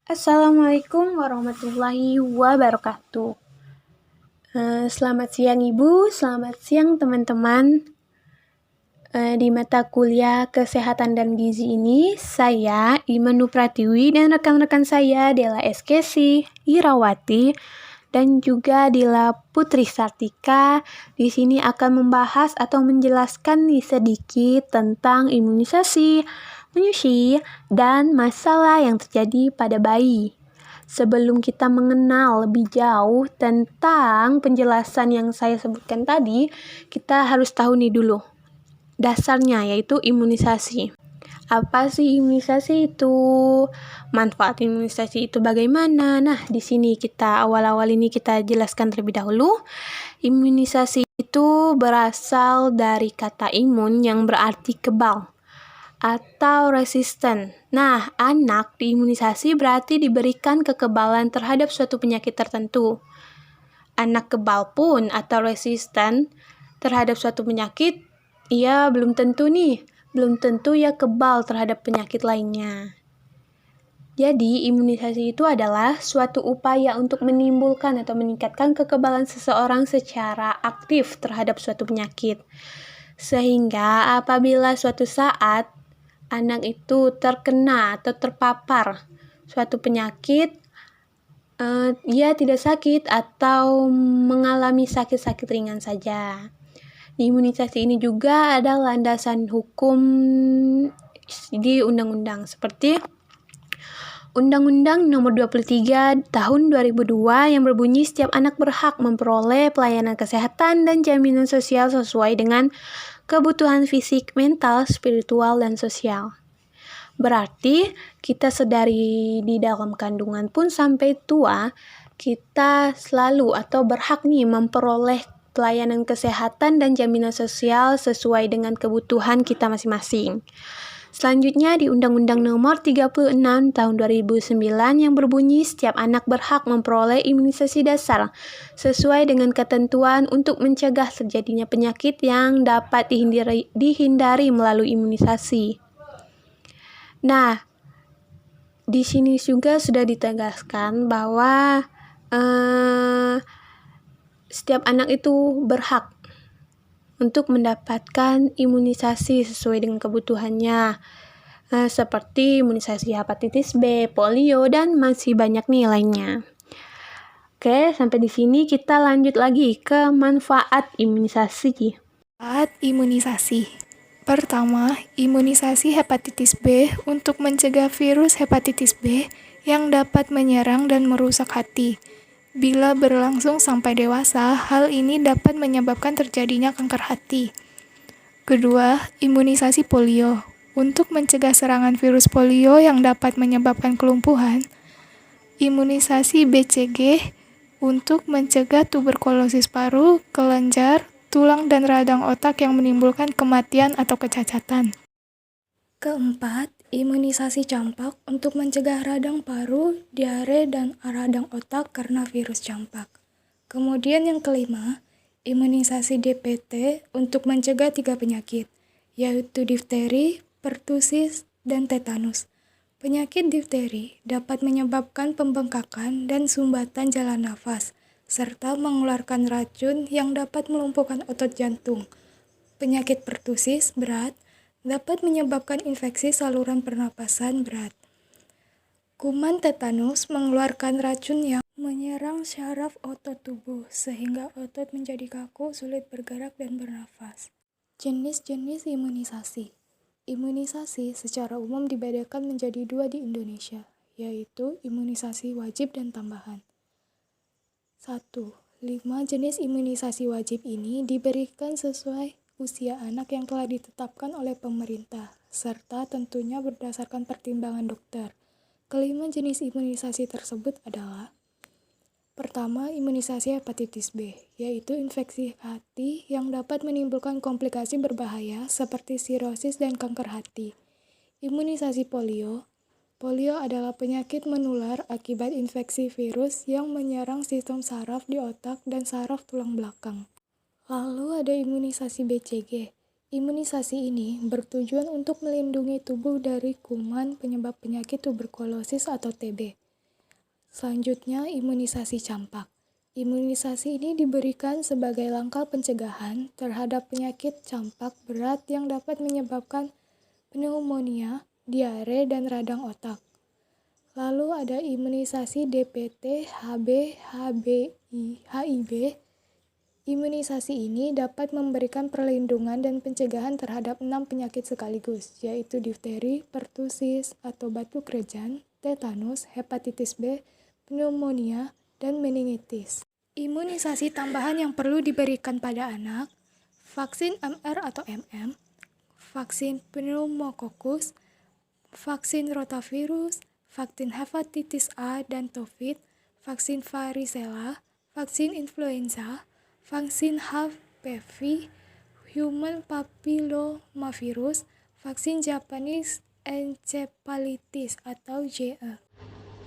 Assalamualaikum warahmatullahi wabarakatuh. Selamat siang Ibu, selamat siang teman-teman. Di mata kuliah Kesehatan dan Gizi ini, saya Iman Nupratiwi dan rekan-rekan saya Dela Eskesi, Irawati, dan juga Dila Putri Sartika di sini akan membahas atau menjelaskan nih sedikit tentang imunisasi, menyusui, dan masalah yang terjadi pada bayi. Sebelum kita mengenal lebih jauh tentang penjelasan yang saya sebutkan tadi, kita harus tahu nih dulu dasarnya, yaitu imunisasi. Apa sih imunisasi itu? Manfaat imunisasi itu bagaimana? Nah, di sini kita awal-awal ini kita jelaskan terlebih dahulu. Imunisasi itu berasal dari kata imun yang berarti kebal atau resisten. Nah, anak diimunisasi berarti diberikan kekebalan terhadap suatu penyakit tertentu. Anak kebal pun atau resisten terhadap suatu penyakit, ia belum tentu ia kebal terhadap penyakit lainnya. Jadi, imunisasi itu adalah suatu upaya untuk menimbulkan atau meningkatkan kekebalan seseorang secara aktif terhadap suatu penyakit. Sehingga apabila suatu saat anak itu terkena atau terpapar suatu penyakit, ia tidak sakit atau mengalami sakit-sakit ringan saja. Imunisasi ini juga ada landasan hukum di undang-undang seperti Undang-Undang Nomor 23 Tahun 2002 yang berbunyi setiap anak berhak memperoleh pelayanan kesehatan dan jaminan sosial sesuai dengan kebutuhan fisik, mental, spiritual, dan sosial. Berarti kita sedari di dalam kandungan pun sampai tua, kita selalu atau berhak nih memperoleh pelayanan kesehatan dan jaminan sosial sesuai dengan kebutuhan kita masing-masing. Selanjutnya di Undang-Undang Nomor 36 Tahun 2009 yang berbunyi setiap anak berhak memperoleh imunisasi dasar sesuai dengan ketentuan untuk mencegah terjadinya penyakit yang dapat dihindari melalui imunisasi. Nah, di sini juga sudah ditegaskan bahwa setiap anak itu berhak untuk mendapatkan imunisasi sesuai dengan kebutuhannya, seperti imunisasi hepatitis B, polio, dan masih banyak nih lainnya. Oke, sampai di sini kita lanjut lagi ke manfaat imunisasi. Manfaat imunisasi. Pertama, imunisasi hepatitis B untuk mencegah virus hepatitis B yang dapat menyerang dan merusak hati. Bila berlangsung sampai dewasa, hal ini dapat menyebabkan terjadinya kanker hati. Kedua, imunisasi polio untuk mencegah serangan virus polio yang dapat menyebabkan kelumpuhan. Imunisasi BCG untuk mencegah tuberkulosis paru, kelenjar, tulang, dan radang otak yang menimbulkan kematian atau kecacatan. Keempat, imunisasi campak untuk mencegah radang paru, diare, dan radang otak karena virus campak. Kemudian yang kelima, imunisasi DPT untuk mencegah 3 penyakit, yaitu difteri, pertusis, dan tetanus. Penyakit difteri dapat menyebabkan pembengkakan dan sumbatan jalan nafas, serta mengeluarkan racun yang dapat melumpuhkan otot jantung. Penyakit pertusis berat dapat menyebabkan infeksi saluran pernapasan berat. Kuman tetanus mengeluarkan racun yang menyerang syaraf otot tubuh, sehingga otot menjadi kaku, sulit bergerak, dan bernafas. Jenis-jenis imunisasi. Imunisasi secara umum dibedakan menjadi 2 di Indonesia, yaitu imunisasi wajib dan tambahan. 1. 5 jenis imunisasi wajib ini diberikan sesuai usia anak yang telah ditetapkan oleh pemerintah, serta tentunya berdasarkan pertimbangan dokter. Kelima jenis imunisasi tersebut adalah: pertama, imunisasi hepatitis B, yaitu infeksi hati yang dapat menimbulkan komplikasi berbahaya seperti sirosis dan kanker hati. Imunisasi polio. Polio adalah penyakit menular akibat infeksi virus yang menyerang sistem saraf di otak dan saraf tulang belakang. Lalu ada imunisasi BCG. Imunisasi ini bertujuan untuk melindungi tubuh dari kuman penyebab penyakit tuberkulosis atau TB. Selanjutnya, imunisasi campak. Imunisasi ini diberikan sebagai langkah pencegahan terhadap penyakit campak berat yang dapat menyebabkan pneumonia, diare, dan radang otak. Lalu ada imunisasi DPT, HB, HIV. Imunisasi ini dapat memberikan perlindungan dan pencegahan terhadap 6 penyakit sekaligus, yaitu difteri, pertusis atau batuk rejan, tetanus, hepatitis B, pneumonia, dan meningitis. Imunisasi tambahan yang perlu diberikan pada anak, vaksin MR atau MM, vaksin pneumokokus, vaksin rotavirus, vaksin hepatitis A dan TOVID, vaksin varicella, vaksin influenza, vaksin HPV, human papillomavirus, vaksin Japanese encephalitis atau JE.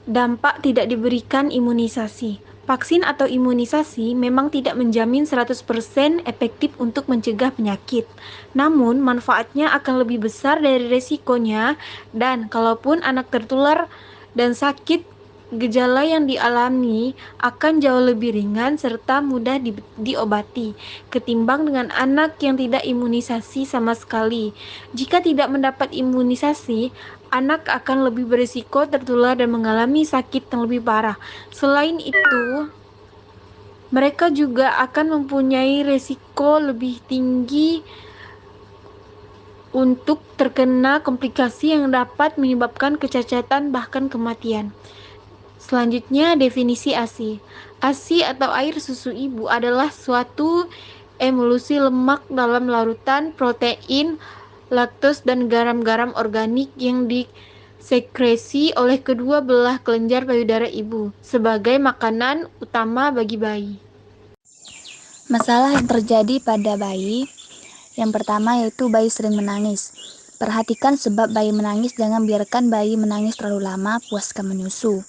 Dampak tidak diberikan imunisasi. Vaksin atau imunisasi memang tidak menjamin 100% efektif untuk mencegah penyakit. Namun, manfaatnya akan lebih besar dari resikonya dan kalaupun anak tertular dan sakit, gejala yang dialami akan jauh lebih ringan serta mudah diobati ketimbang dengan anak yang tidak imunisasi sama sekali. Jika tidak mendapat imunisasi, anak akan lebih berisiko tertular dan mengalami sakit yang lebih parah. Selain itu, mereka juga akan mempunyai risiko lebih tinggi untuk terkena komplikasi yang dapat menyebabkan kecacatan bahkan kematian. Selanjutnya, definisi ASI. ASI atau air susu ibu adalah suatu emulsi lemak dalam larutan protein, laktos, dan garam-garam organik yang disekresi oleh kedua belah kelenjar payudara ibu sebagai makanan utama bagi bayi. Masalah yang terjadi pada bayi, yang pertama yaitu bayi sering menangis. Perhatikan sebab bayi menangis, jangan biarkan bayi menangis terlalu lama, puaskan menyusu.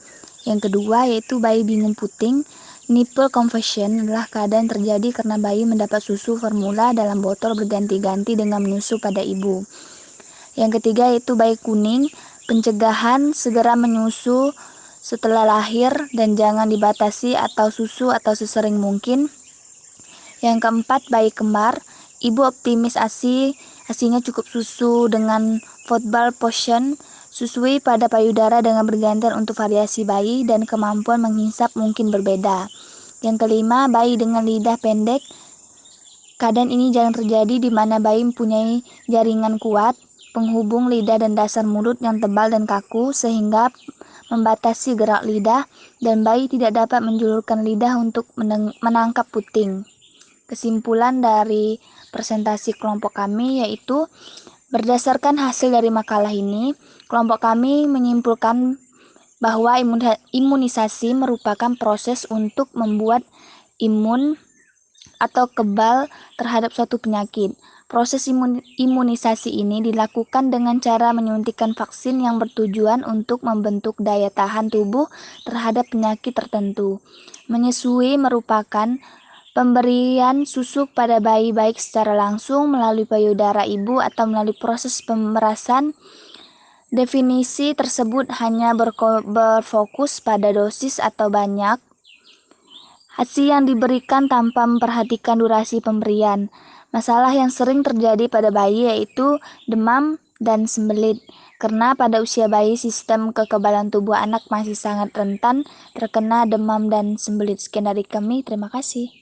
Yang kedua yaitu bayi bingung puting. Nipple confusion adalah keadaan yang terjadi karena bayi mendapat susu formula dalam botol berganti-ganti dengan menyusu pada ibu. Yang ketiga yaitu bayi kuning. Pencegahan segera menyusu setelah lahir dan jangan dibatasi atau susu atau sesering mungkin. Yang keempat, bayi kembar. Ibu optimis asinya cukup susu dengan football potion. Susui pada payudara dengan bergantian untuk variasi bayi dan kemampuan menghisap mungkin berbeda. Yang kelima, bayi dengan lidah pendek. Keadaan ini jarang terjadi di mana bayi mempunyai jaringan kuat, penghubung lidah dan dasar mulut yang tebal dan kaku sehingga membatasi gerak lidah dan bayi tidak dapat menjulurkan lidah untuk menangkap puting. Kesimpulan dari presentasi kelompok kami yaitu berdasarkan hasil dari makalah ini, kelompok kami menyimpulkan bahwa imunisasi merupakan proses untuk membuat imun atau kebal terhadap suatu penyakit. Proses imunisasi ini dilakukan dengan cara menyuntikkan vaksin yang bertujuan untuk membentuk daya tahan tubuh terhadap penyakit tertentu. Menyusui merupakan pemberian susu pada bayi baik secara langsung melalui payudara ibu atau melalui proses pemerasan. Definisi tersebut hanya berfokus pada dosis atau banyak ASI yang diberikan tanpa memperhatikan durasi pemberian. Masalah yang sering terjadi pada bayi yaitu demam dan sembelit. Karena pada usia bayi sistem kekebalan tubuh anak masih sangat rentan terkena demam dan sembelit. Sekian dari kami, terima kasih.